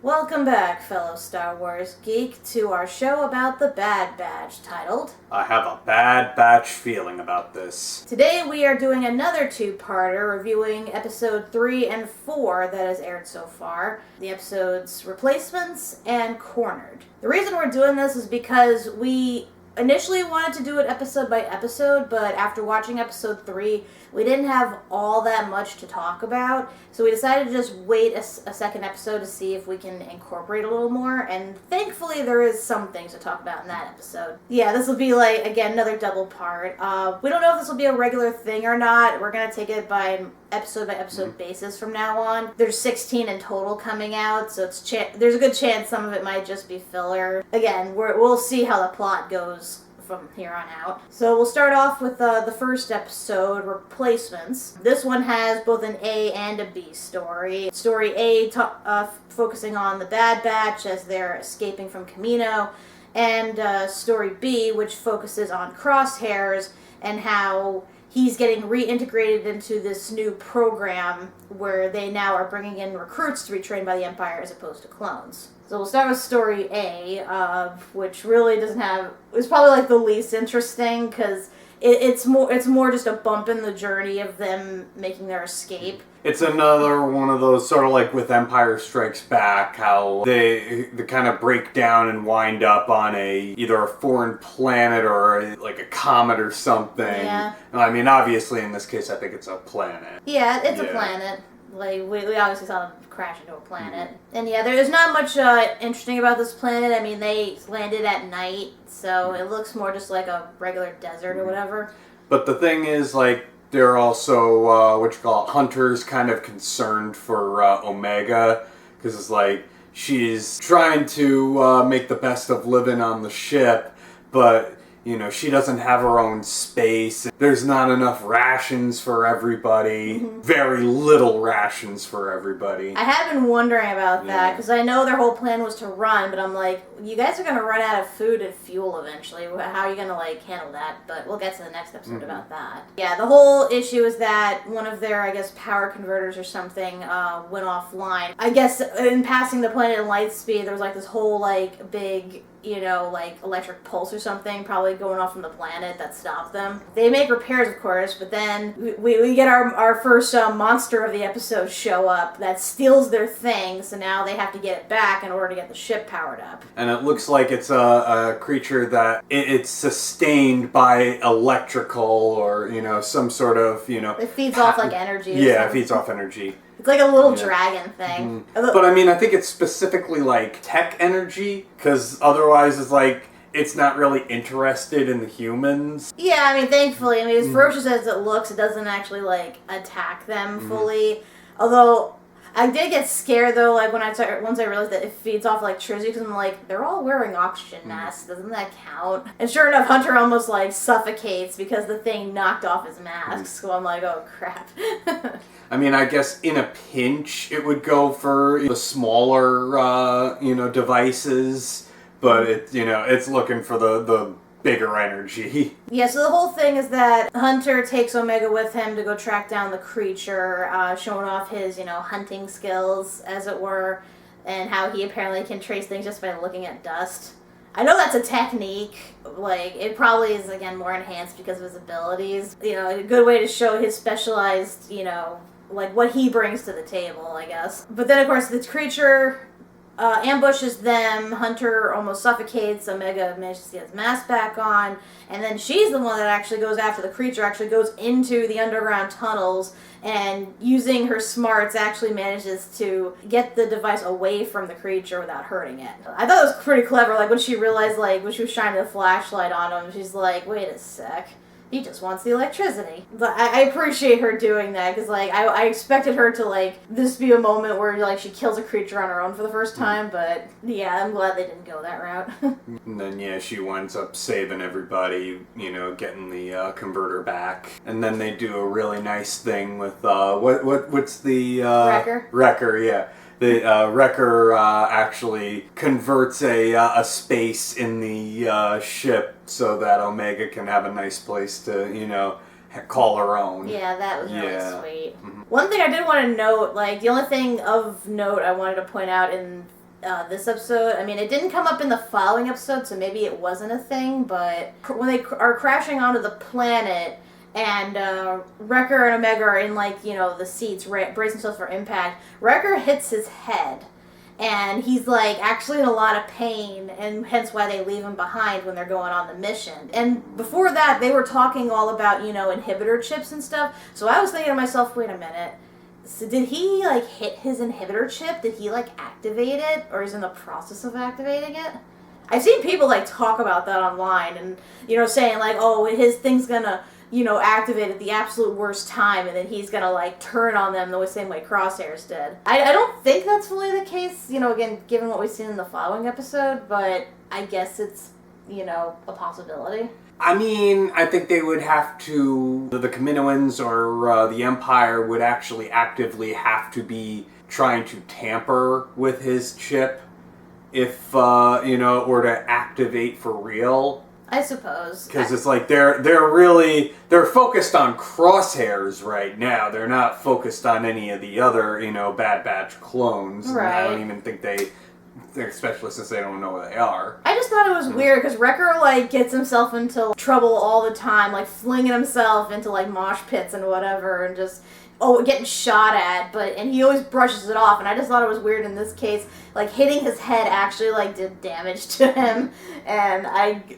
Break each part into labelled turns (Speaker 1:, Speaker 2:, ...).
Speaker 1: Welcome back, fellow Star Wars geek, to our show about the Bad Batch, titled
Speaker 2: I have a bad batch feeling about this.
Speaker 1: Today we are doing another two-parter, reviewing episode 3 and 4 that has aired so far. The episodes Replacements and Cornered. The reason we're doing this is because we initially wanted to do it episode by episode, but after watching episode 3, we didn't have all that much to talk about, so we decided to just wait a second episode to see if we can incorporate a little more, and thankfully there is some things to talk about in that episode. Yeah, this will be, again, another double part. We don't know if this will be a regular thing or not. We're going to take it by episode basis from now on. There's 16 in total coming out, so there's a good chance some of it might just be filler. Again, we'll see how the plot goes from here on out. So we'll start off with the first episode, Replacements. This one has both an A and a B story. Story A focusing on the Bad Batch as they're escaping from Kamino, and story B, which focuses on Crosshairs and how he's getting reintegrated into this new program where they now are bringing in recruits to be trained by the Empire as opposed to clones. So we'll start with story A, which really doesn't have... It's probably the least interesting because it's more just a bump in the journey of them making their escape.
Speaker 2: It's another one of those sort of like with Empire Strikes Back, how they kind of break down and wind up on either a foreign planet or a comet or something. Yeah. I mean, obviously in this case I think it's a planet.
Speaker 1: Yeah, it's a planet. We obviously saw them crash into a planet. And yeah, there's not much interesting about this planet. I mean, they landed at night, so it looks more just like a regular desert or whatever.
Speaker 2: But the thing is, they're also, Hunter's kind of concerned for Omega, because it's she's trying to make the best of living on the ship, but she doesn't have her own space. There's not enough rations for everybody. Mm-hmm. Very little rations for everybody.
Speaker 1: I have been wondering about that, because I know their whole plan was to run, but I'm like, you guys are going to run out of food and fuel eventually. How are you going to, handle that? But we'll get to the next episode about that. Yeah, the whole issue is that one of their, power converters or something went offline. I guess in passing the planet in light speed, there was, this whole, big... electric pulse or something probably going off from the planet that stopped them. They make repairs, of course, but then we get our first monster of the episode show up that steals their thing, so now they have to get it back in order to get the ship powered up.
Speaker 2: And it looks like it's a creature that it's sustained by electrical or, some sort of,
Speaker 1: It feeds off energy.
Speaker 2: Yeah, it feeds off energy.
Speaker 1: It's like a little dragon thing.
Speaker 2: Mm-hmm. But I mean, I think it's specifically tech energy, because otherwise it's not really interested in the humans.
Speaker 1: Yeah, I mean, thankfully, as ferocious as it looks, it doesn't actually attack them fully. Although I did get scared though, once I realized that it feeds off electricity, because I'm they're all wearing oxygen masks. Doesn't that count? And sure enough, Hunter almost suffocates because the thing knocked off his mask. So I'm oh crap.
Speaker 2: I mean, I guess in a pinch it would go for the smaller, devices, but it's looking for the bigger energy.
Speaker 1: Yeah, so the whole thing is that Hunter takes Omega with him to go track down the creature, showing off his, hunting skills, as it were, and how he apparently can trace things just by looking at dust. I know that's a technique, it probably is, again, more enhanced because of his abilities. A good way to show his specialized, what he brings to the table, I guess. But then, of course, the creature ambushes them. Hunter almost suffocates. Omega manages to get his mask back on. And then she's the one that actually goes after the creature, actually goes into the underground tunnels, and using her smarts actually manages to get the device away from the creature without hurting it. I thought it was pretty clever, when she realized, when she was shining the flashlight on him, she's like, wait a sec. He just wants the electricity. But I appreciate her doing that, because, I expected her to, this be a moment where, she kills a creature on her own for the first time, but, yeah, I'm glad they didn't go that route.
Speaker 2: And then, yeah, she winds up saving everybody, getting the converter back. And then they do a really nice thing with, what's the...
Speaker 1: Wrecker?
Speaker 2: Wrecker, yeah. The Wrecker actually converts a space in the ship so that Omega can have a nice place to, call her own.
Speaker 1: Yeah, that was really sweet. Mm-hmm. One thing I did want to note, the only thing of note I wanted to point out in this episode. I mean, it didn't come up in the following episode, so maybe it wasn't a thing, but when they are crashing onto the planet, and Wrecker and Omega are in, like, you know, the seats, bracing themselves for impact, Wrecker hits his head, and he's, like, actually in a lot of pain, and hence why they leave him behind when they're going on the mission. And before that, they were talking all about, you know, inhibitor chips and stuff, so I was thinking to myself, wait a minute, so did he, like, hit his inhibitor chip? Did he, like, activate it? Or is in the process of activating it? I've seen people, like, talk about that online, and, you know, saying, like, oh, his thing's gonna, you know, activate at the absolute worst time, and then he's gonna, like, turn on them the same way Crosshairs did. I don't think that's fully the case, you know, again, given what we've seen in the following episode, but I guess it's, you know, a possibility.
Speaker 2: I mean, I think they would have to, the Kaminoans or the Empire would actually actively have to be trying to tamper with his chip if, you know, or to activate for real.
Speaker 1: I suppose.
Speaker 2: Because it's like they're focused on Crosshairs right now. They're not focused on any of the other, you know, Bad Batch clones.
Speaker 1: Right.
Speaker 2: And I don't even think especially since they don't know where they are.
Speaker 1: I just thought it was weird, because Wrecker, like, gets himself into trouble all the time, like, flinging himself into, like, mosh pits and whatever, and just, getting shot at, and he always brushes it off, and I just thought it was weird in this case, like, hitting his head actually, like, did damage to him, and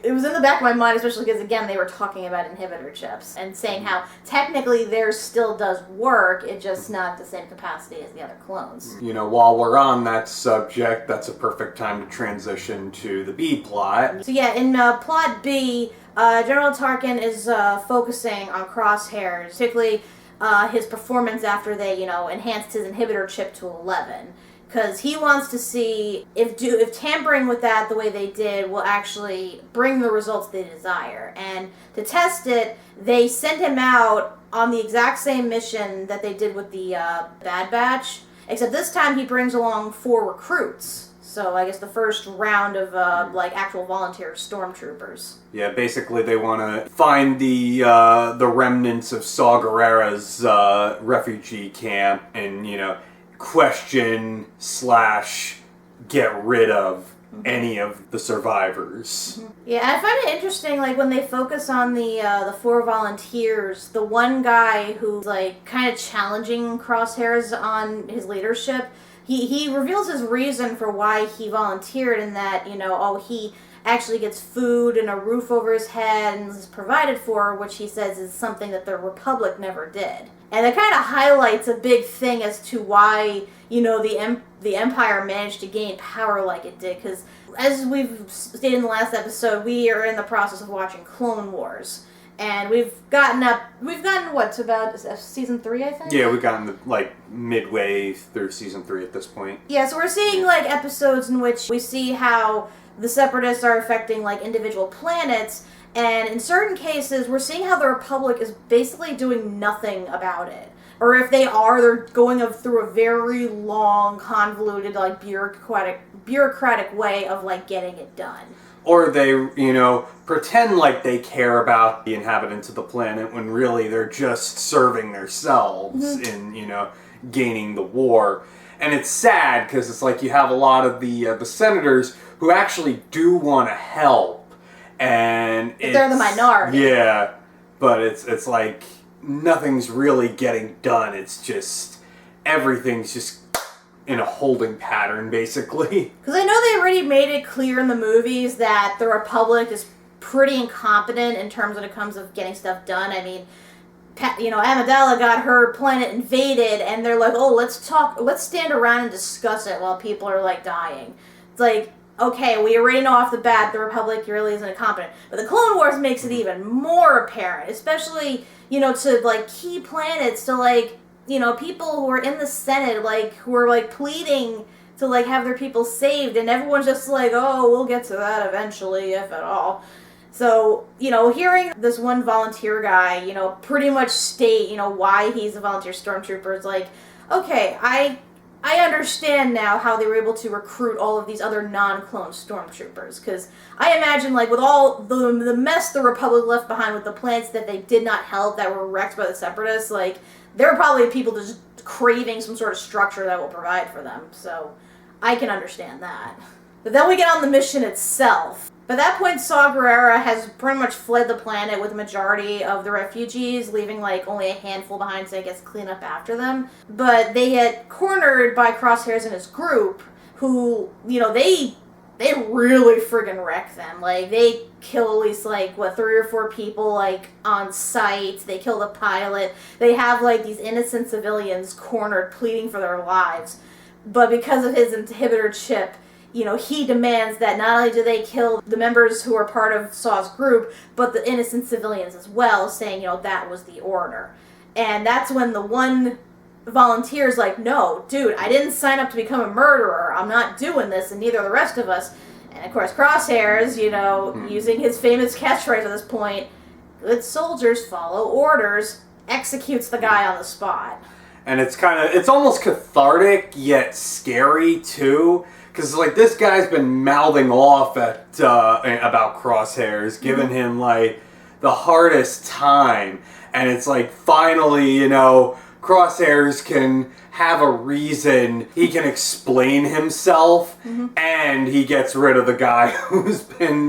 Speaker 1: it was in the back of my mind, especially because, again, they were talking about inhibitor chips, and saying how, technically, theirs still does work, it's just not the same capacity as the other clones.
Speaker 2: You know, while we're on that subject, that's a perfect time to transition to the B plot.
Speaker 1: So yeah, in plot B, General Tarkin is focusing on Crosshairs, particularly his performance after they, you know, enhanced his inhibitor chip to 11. Because he wants to see if tampering with that the way they did will actually bring the results they desire. And to test it, they sent him out on the exact same mission that they did with the Bad Batch, except this time he brings along 4 recruits. So I guess the first round of like actual volunteer stormtroopers.
Speaker 2: Yeah, basically they want to find the remnants of Saw Gerrera's refugee camp and, you know, question / get rid of any of the survivors.
Speaker 1: Yeah, I find it interesting, like, when they focus on the 4 volunteers, the one guy who's, like, kind of challenging Crosshairs on his leadership, he reveals his reason for why he volunteered, in that, you know, he actually gets food and a roof over his head and is provided for, which he says is something that the Republic never did. And it kind of highlights a big thing as to why, you know, the Empire managed to gain power like it did. Because, as we've stated in the last episode, we are in the process of watching Clone Wars. And we've gotten what, to about season 3, I think?
Speaker 2: Yeah, we've gotten, like, midway through season 3 at this point.
Speaker 1: Yeah, so we're seeing, like, episodes in which we see how the Separatists are affecting, like, individual planets, and in certain cases, we're seeing how the Republic is basically doing nothing about it. Or if they are, they're going through a very long, convoluted, like, bureaucratic way of, like, getting it done.
Speaker 2: Or they, you know, pretend like they care about the inhabitants of the planet when really they're just serving themselves in, you know, gaining the war. And it's sad because it's like you have a lot of the senators who actually do want to help. And
Speaker 1: they're the minority.
Speaker 2: Yeah, but it's like nothing's really getting done. It's just everything's just in a holding pattern, basically.
Speaker 1: Because I know they already made it clear in the movies that the Republic is pretty incompetent in terms when it comes of getting stuff done. I mean, you know, Amidala got her planet invaded, and they're like, oh, let's stand around and discuss it while people are, like, dying. It's like, okay, we already know off the bat the Republic really isn't incompetent. But the Clone Wars makes it even more apparent, especially, you know, to, like, key planets, to, like, you know, people who are in the Senate, like, who are, like, pleading to, like, have their people saved, and everyone's just like, oh, we'll get to that eventually, if at all. So, you know, hearing this one volunteer guy, you know, pretty much state, you know, why he's a volunteer stormtrooper is like, okay, I understand now how they were able to recruit all of these other non-clone stormtroopers, because I imagine, like, with all the mess the Republic left behind with the planets that they did not help, that were wrecked by the Separatists, like, there are probably people just craving some sort of structure that will provide for them. So I can understand that. But then we get on the mission itself. By that point, Saw Gerrera has pretty much fled the planet with the majority of the refugees, leaving like only a handful behind so he gets to clean up after them. But they get cornered by Crosshairs and his group, who, they really friggin' wreck them. Like, they kill at least, 3 or 4 people, on sight. They kill the pilot. They have, these innocent civilians cornered, pleading for their lives. But because of his inhibitor chip, he demands that not only do they kill the members who are part of Saw's group, but the innocent civilians as well, saying, that was the order. And that's when the one volunteer's like, no, dude, I didn't sign up to become a murderer. I'm not doing this, and neither are the rest of us. And of course, Crosshairs, using his famous catchphrase at this point, good soldiers follow orders, executes the guy on the spot.
Speaker 2: And it's almost cathartic, yet scary, too. Because, this guy's been mouthing off about Crosshairs, giving him, the hardest time. And it's finally, Crosshairs can have a reason. He can explain himself, and he gets rid of the guy who's been,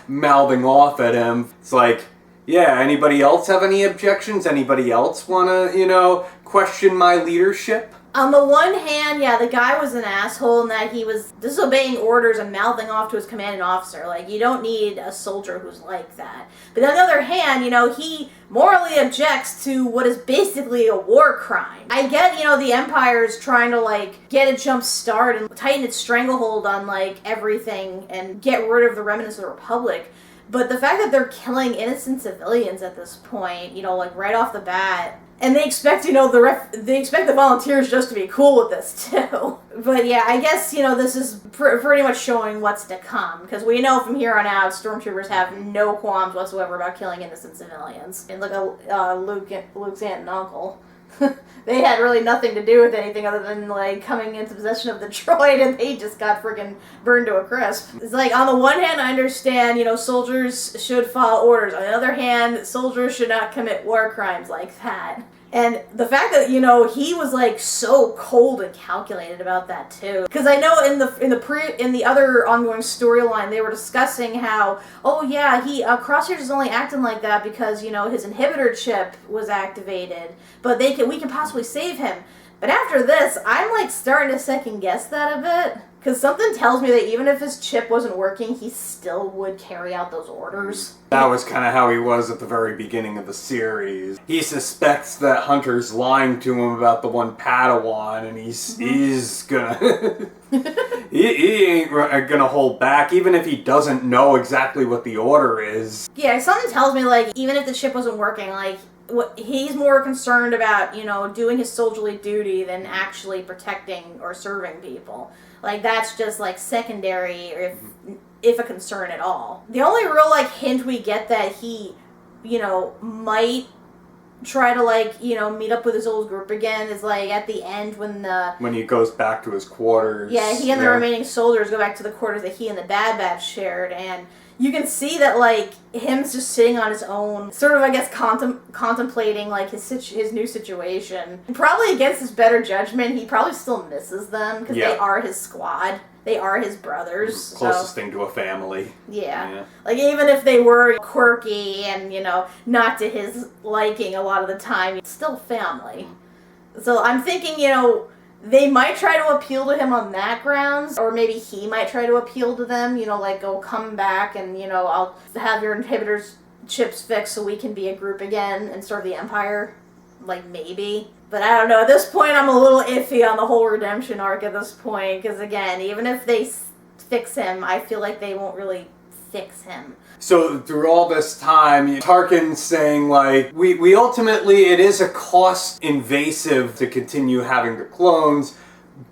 Speaker 2: mouthing off at him. It's yeah, anybody else have any objections? Anybody else want to, question my leadership?
Speaker 1: On the one hand, yeah, the guy was an asshole in that he was disobeying orders and mouthing off to his commanding officer. You don't need a soldier who's like that. But on the other hand, he morally objects to what is basically a war crime. I get, the Empire's trying to, get a jump start and tighten its stranglehold on, everything and get rid of the remnants of the Republic. But the fact that they're killing innocent civilians at this point, right off the bat, and they expect, they expect the volunteers just to be cool with this, too. But yeah, I guess, this is pretty much showing what's to come. Because we know from here on out, stormtroopers have no qualms whatsoever about killing innocent civilians. And look at Luke's aunt and uncle. They had really nothing to do with anything other than, coming into possession of the droid, and they just got freaking burned to a crisp. It's on the one hand, I understand, soldiers should follow orders. On the other hand, soldiers should not commit war crimes like that. And the fact that, he was, so cold and calculated about that, too. Because I know in the other ongoing storyline, they were discussing how, oh, yeah, Crosshairs is only acting like that because, his inhibitor chip was activated. But we can possibly save him. But after this, I'm, starting to second-guess that a bit. Because something tells me that even if his chip wasn't working, he still would carry out those orders.
Speaker 2: That was kind of how he was at the very beginning of the series. He suspects that Hunter's lying to him about the one Padawan, and he's gonna... he ain't gonna hold back, even if he doesn't know exactly what the order is.
Speaker 1: Yeah, something tells me, even if the chip wasn't working, he's more concerned about, doing his soldierly duty than actually protecting or serving people. That's just, secondary, or if a concern at all. The only real, hint we get that he, might try to, meet up with his old group again is, at the end when
Speaker 2: he goes back to his quarters.
Speaker 1: Yeah, he and the remaining soldiers go back to the quarters that he and the Bad Batch shared, and you can see that, him just sitting on his own, sort of, I guess, contemplating, his new situation. And probably against his better judgment, he probably still misses them, because they are his squad. They are his brothers.
Speaker 2: Closest thing to a family.
Speaker 1: Yeah. Even if they were quirky and, not to his liking a lot of the time, it's still family. So I'm thinking, they might try to appeal to him on that grounds, or maybe he might try to appeal to them, go come back and, I'll have your inhibitors chips fixed so we can be a group again and serve the Empire. Maybe. But I don't know, at this point I'm a little iffy on the whole redemption arc at this point, because again, even if they fix him, I feel like they won't really fix him.
Speaker 2: So through all this time, Tarkin's saying, we ultimately, it is a cost invasive to continue having the clones,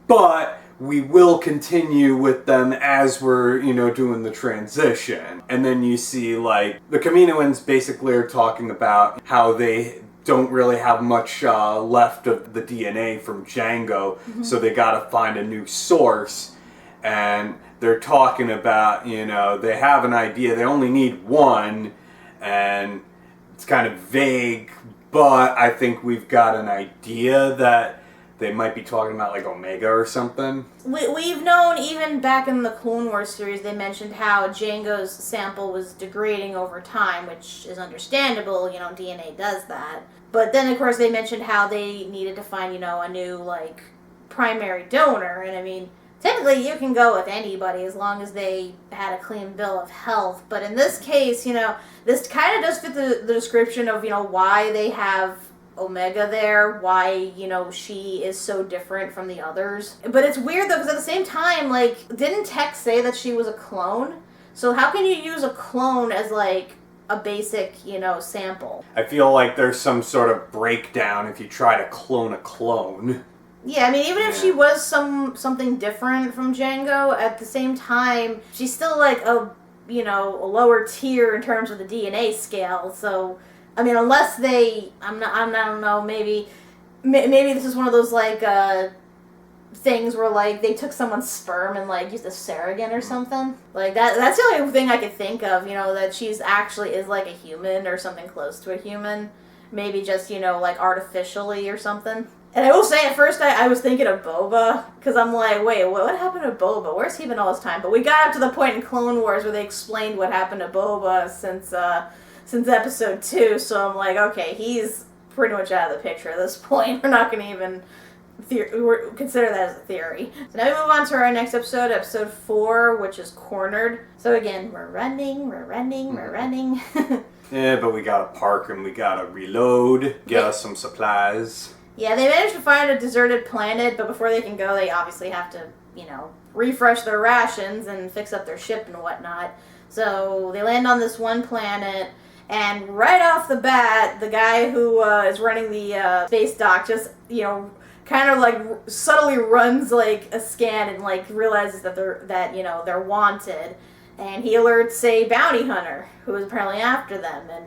Speaker 2: but we will continue with them as we're, doing the transition. And then you see, the Kaminoans basically are talking about how they don't really have much left of the DNA from Django, so they gotta find a new source. And they're talking about, they have an idea, they only need one, and it's kind of vague, but I think we've got an idea that they might be talking about like Omega or something.
Speaker 1: We've known even back in the Clone Wars series, they mentioned how Jango's sample was degrading over time, which is understandable. DNA does that. But then, of course, they mentioned how they needed to find, a new, like, primary donor. And, I mean, technically you can go with anybody as long as they had a clean bill of health. But in this case, this kind of does fit the description of, why they have Omega there, why, she is so different from the others. But it's weird, though, because at the same time, like, didn't Tech say that she was a clone? So how can you use a clone as, like, a basic, sample?
Speaker 2: I feel like there's some sort of breakdown if you try to clone a clone.
Speaker 1: Yeah, I mean, even if she was something different from Jango, at the same time, she's still, like, a lower tier in terms of the DNA scale, so, I mean, unless they, I don't know, maybe this is one of those, like, things where, like, they took someone's sperm and, like, used a surrogate or something. Like, that's the only thing I could think of, that she's actually is, like, a human or something close to a human. Maybe just, like, artificially or something. And I will say, at first, I was thinking of Boba, because I'm like, wait, what happened to Boba? Where's he been all this time? But we got up to the point in Clone Wars where they explained what happened to Boba since episode 2, so I'm like, okay, he's pretty much out of the picture at this point. We're not going to even consider that as a theory. So now we move on to our next episode, episode 4, which is Cornered. So again, we're running.
Speaker 2: Yeah, but we gotta park and we gotta reload, get us some supplies.
Speaker 1: Yeah, they managed to find a deserted planet, but before they can go, they obviously have to, refresh their rations and fix up their ship and whatnot. So they land on this one planet, and right off the bat, the guy who is running the space dock just, kind of like subtly runs like a scan and like realizes that they're wanted, and he alerts a bounty hunter who is apparently after them, and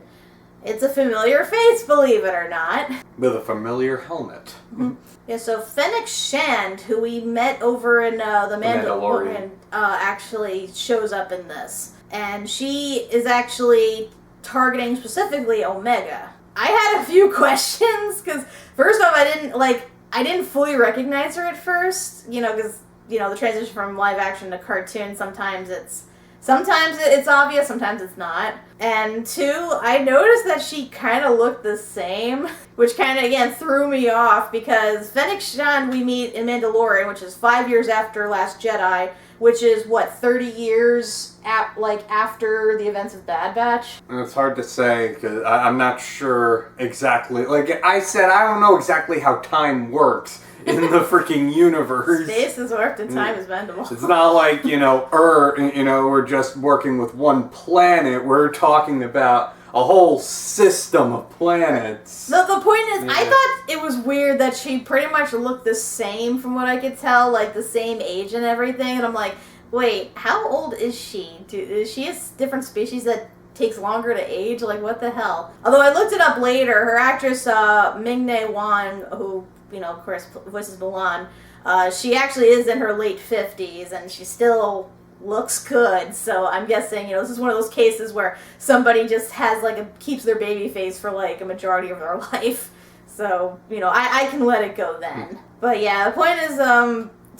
Speaker 1: it's a familiar face, believe it or not,
Speaker 2: with a familiar helmet.
Speaker 1: Mm-hmm. Yeah, so Fennec Shand, who we met over in the Mandalorian, actually shows up in this, and she is actually targeting specifically Omega. I had a few questions because first off, I didn't fully recognize her at first, because, the transition from live action to cartoon, sometimes it's obvious, sometimes it's not. And 2, I noticed that she kind of looked the same, which kind of, again, threw me off, because Fennec Shand we meet in Mandalorian, which is 5 years after Last Jedi, which is, 30 years, after the events of Bad Batch?
Speaker 2: And it's hard to say, because I'm not sure exactly. Like I said, I don't know exactly how time works in the freaking universe.
Speaker 1: Space is warped and time is bendable.
Speaker 2: It's not like, we're just working with one planet. We're talking about a whole system of planets.
Speaker 1: The point is, I thought it was weird that she pretty much looked the same from what I could tell, like the same age and everything, and I'm like, wait, how old is she? Is she a different species that takes longer to age? Like, what the hell? Although I looked it up later, her actress, Ming-Na Wen, who, of course, voices Mulan, she actually is in her late 50s, and she still looks good, so I'm guessing, this is one of those cases where somebody just has, keeps their baby face for, a majority of their life. So, I can let it go then. But yeah, the point is,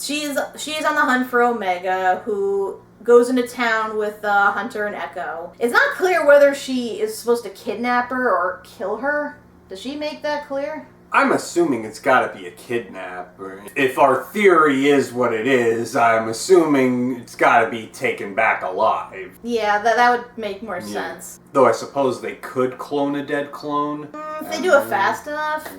Speaker 1: she is on the hunt for Omega, who goes into town with Hunter and Echo. It's not clear whether she is supposed to kidnap her or kill her. Does she make that clear?
Speaker 2: I'm assuming it's gotta be a kidnap. If our theory is what it is, I'm assuming it's gotta be taken back alive.
Speaker 1: Yeah, that would make more sense.
Speaker 2: Though I suppose they could clone a dead clone.
Speaker 1: If they do it fast enough,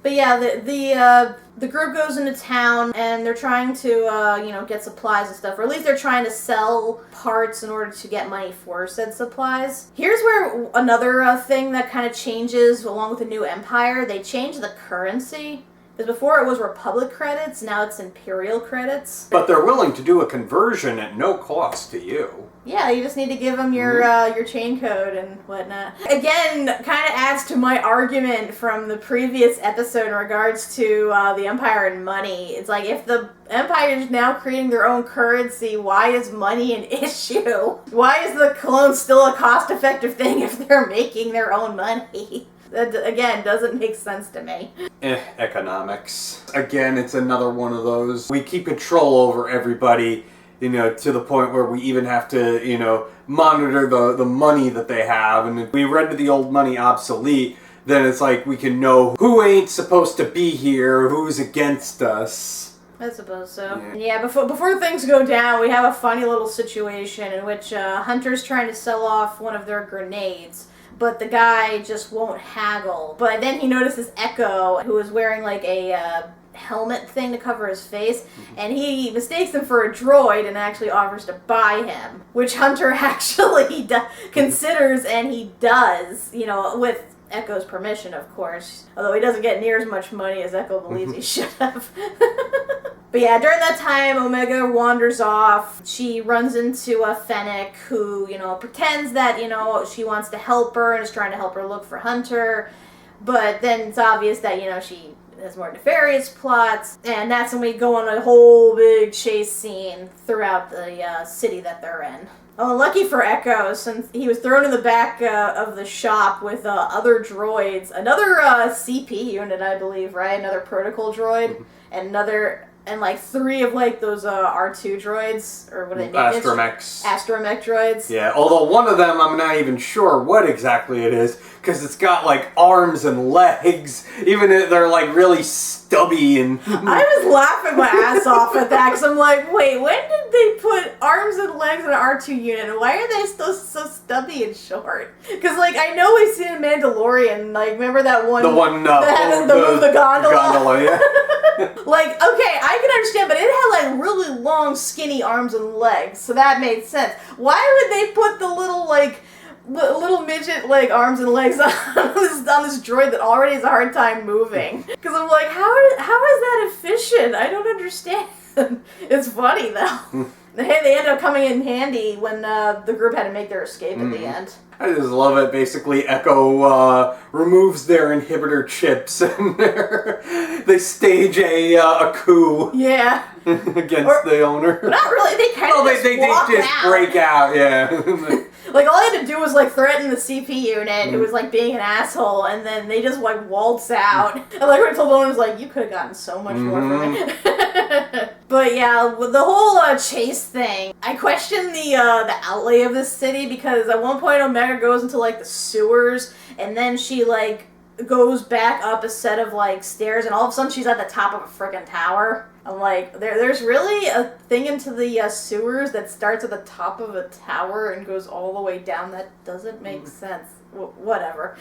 Speaker 1: But yeah, the group goes into town, and they're trying to, get supplies and stuff. Or at least they're trying to sell parts in order to get money for said supplies. Here's where another thing that kind of changes along with the new Empire. They change the currency. Because before it was Republic credits, now it's Imperial credits.
Speaker 2: But they're willing to do a conversion at no cost to you.
Speaker 1: Yeah, you just need to give them your chain code and whatnot. Again, kind of adds to my argument from the previous episode in regards to the Empire and money. It's like, if the Empire is now creating their own currency, why is money an issue? Why is the clone still a cost-effective thing if they're making their own money? That, again, doesn't make sense to me.
Speaker 2: Economics. Again, it's another one of those. We keep control over everybody, to the point where we even have to, monitor the money that they have. And if we render the old money obsolete, then it's like we can know who ain't supposed to be here, who's against us.
Speaker 1: I suppose so. Yeah, before things go down, we have a funny little situation in which Hunter's trying to sell off one of their grenades, but the guy just won't haggle. But then he notices Echo, who is wearing like a helmet thing to cover his face, and he mistakes him for a droid and actually offers to buy him, which Hunter actually considers, and he does, with Echo's permission, of course. Although he doesn't get near as much money as Echo believes he should have. But yeah, during that time, Omega wanders off. She runs into Fennec, who, pretends that, she wants to help her and is trying to help her look for Hunter. But then it's obvious that, she has more nefarious plots. And that's when we go on a whole big chase scene throughout the city that they're in. Oh, lucky for Echo, since he was thrown in the back of the shop with other droids. Another CP unit, I believe, right? Another protocol droid. And like 3 of like those R2 droids, or what are they? Astromech droids.
Speaker 2: Yeah, although one of them I'm not even sure what exactly it is, because it's got like arms and legs, even if they're like really stubby and...
Speaker 1: I was laughing my ass off at that, because I'm like, wait, when did they put arms and legs in an R2 unit, and why are they still so stubby and short? Because like, I know we've seen in Mandalorian, like, remember that one...
Speaker 2: The one,
Speaker 1: that had the gondola?
Speaker 2: Gondola, yeah.
Speaker 1: Like, okay, I can understand, but it had like really long, skinny arms and legs, so that made sense. Why would they put the little like little midget like arms and legs on this droid that already has a hard time moving? Because I'm like, how is that efficient? I don't understand. It's funny though. Hey, they end up coming in handy when the group had to make their escape at the end.
Speaker 2: I just love it. Basically, Echo removes their inhibitor chips, and they stage a coup.
Speaker 1: Yeah.
Speaker 2: Against the owner.
Speaker 1: Not really. They kind of
Speaker 2: they just break out. Yeah.
Speaker 1: Like, all I had to do was, like, threaten the CP unit who was, like, being an asshole, and then they just, like, waltz out. And, like, I told the owner, was like, you could have gotten so much more from me. But, yeah, with the whole chase thing, I question the outlay of this city, because at one point Omega goes into, like, the sewers, and then she, like, goes back up a set of, like, stairs, and all of a sudden she's at the top of a frickin' tower. I'm like, there's really a thing into the sewers that starts at the top of a tower and goes all the way down. That doesn't make sense. Whatever.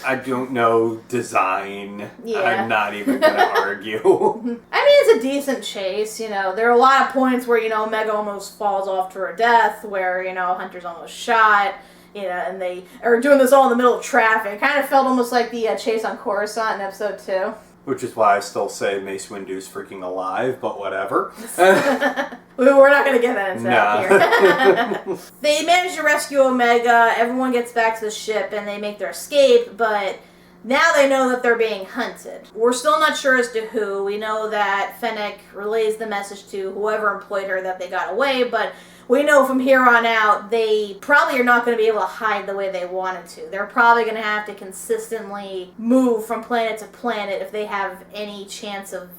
Speaker 2: I don't know design.
Speaker 1: Yeah.
Speaker 2: I'm not even going to argue.
Speaker 1: I mean, it's a decent chase, There are a lot of points where, Omega almost falls off to her death, where, Hunter's almost shot. And they are doing this all in the middle of traffic. It kind of felt almost like the chase on Coruscant in episode 2.
Speaker 2: Which is why I still say Mace Windu's freaking alive, but whatever.
Speaker 1: We're not going to get that into that here. They manage to rescue Omega, everyone gets back to the ship, and they make their escape, but now they know that they're being hunted. We're still not sure as to who. We know that Fennec relays the message to whoever employed her that they got away, but we know from here on out they probably are not going to be able to hide the way they wanted to. They're probably going to have to consistently move from planet to planet if they have any chance of,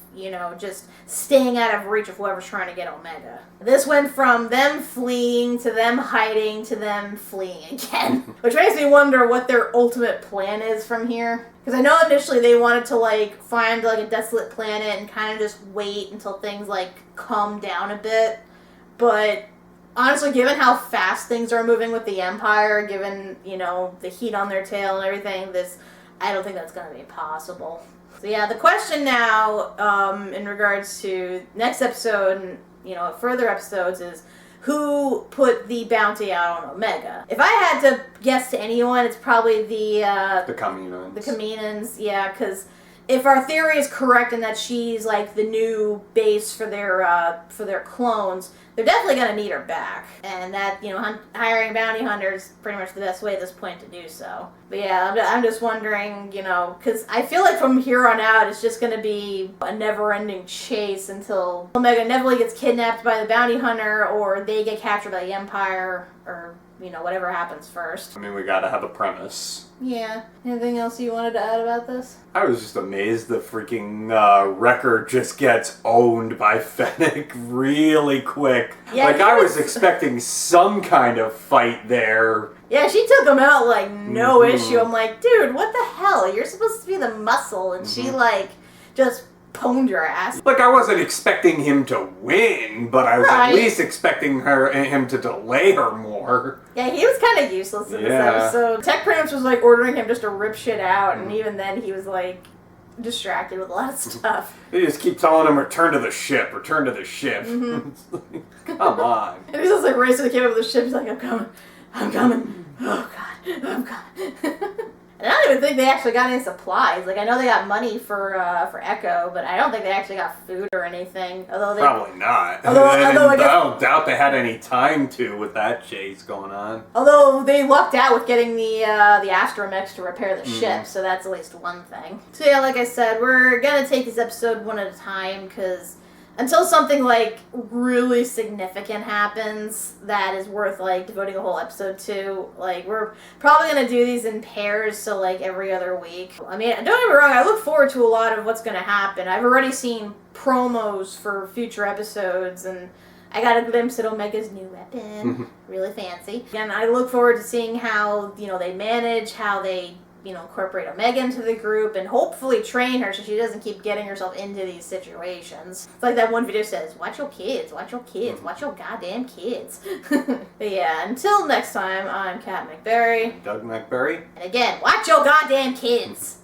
Speaker 1: just staying out of reach of whoever's trying to get Omega. This went from them fleeing to them hiding to them fleeing again. Which makes me wonder what their ultimate plan is from here. Because I know initially they wanted to, like, find, like, a desolate planet and kind of just wait until things, like, calm down a bit. But honestly, given how fast things are moving with the Empire, given, the heat on their tail and everything, I don't think that's going to be possible. So yeah, the question now, in regards to next episode and, further episodes is, who put the bounty out on Omega? If I had to guess to anyone, it's probably the
Speaker 2: Kaminoans.
Speaker 1: The Kaminoans, yeah, because if our theory is correct in that she's, like, the new base for their clones, they're definitely going to need her back. And that, hiring bounty hunters is pretty much the best way at this point to do so. But yeah, I'm just wondering, because I feel like from here on out, it's just going to be a never-ending chase until Omega inevitably gets kidnapped by the bounty hunter, or they get captured by the Empire, or whatever happens first.
Speaker 2: I mean, we gotta have a premise.
Speaker 1: Yeah. Anything else you wanted to add about this?
Speaker 2: I was just amazed the freaking Wrecker just gets owned by Fennec really quick.
Speaker 1: Yeah,
Speaker 2: like, I was expecting some kind of fight there.
Speaker 1: Yeah, she took him out like no issue. I'm like, dude, what the hell? You're supposed to be the muscle, and she like just pwned your ass.
Speaker 2: Like, I wasn't expecting him to win, but I was at least expecting him to delay her more.
Speaker 1: Yeah, he was kind of useless in this episode. Tech Prince was like ordering him just to rip shit out, and even then he was like distracted with a lot of stuff.
Speaker 2: They just keep telling him, return to the ship, return to the ship. Come on.
Speaker 1: And he's just like racing to the up with the ship. He's like, I'm coming. Oh god, I'm coming. And I don't even think they actually got any supplies. Like, I know they got money for Echo, but I don't think they actually got food or anything. Although
Speaker 2: probably not.
Speaker 1: Although I
Speaker 2: don't doubt they had any time to with that chase going on.
Speaker 1: Although they lucked out with getting the astromechs to repair the ship, so that's at least one thing. So yeah, like I said, we're gonna take this episode one at a time, because until something like really significant happens that is worth like devoting a whole episode to, like, we're probably gonna do these in pairs, so like every other week. I mean, don't get me wrong, I look forward to a lot of what's gonna happen. I've already seen promos for future episodes, and I got a glimpse at Omega's new weapon. Really fancy. And I look forward to seeing how, they manage, how they incorporate Omega into the group, and hopefully train her so she doesn't keep getting herself into these situations. It's like that one video says, watch your kids, watch your kids, watch your goddamn kids. But yeah, until next time, I'm Kat MacBerrie.
Speaker 2: Doug MacBerrie.
Speaker 1: And again, watch your goddamn kids.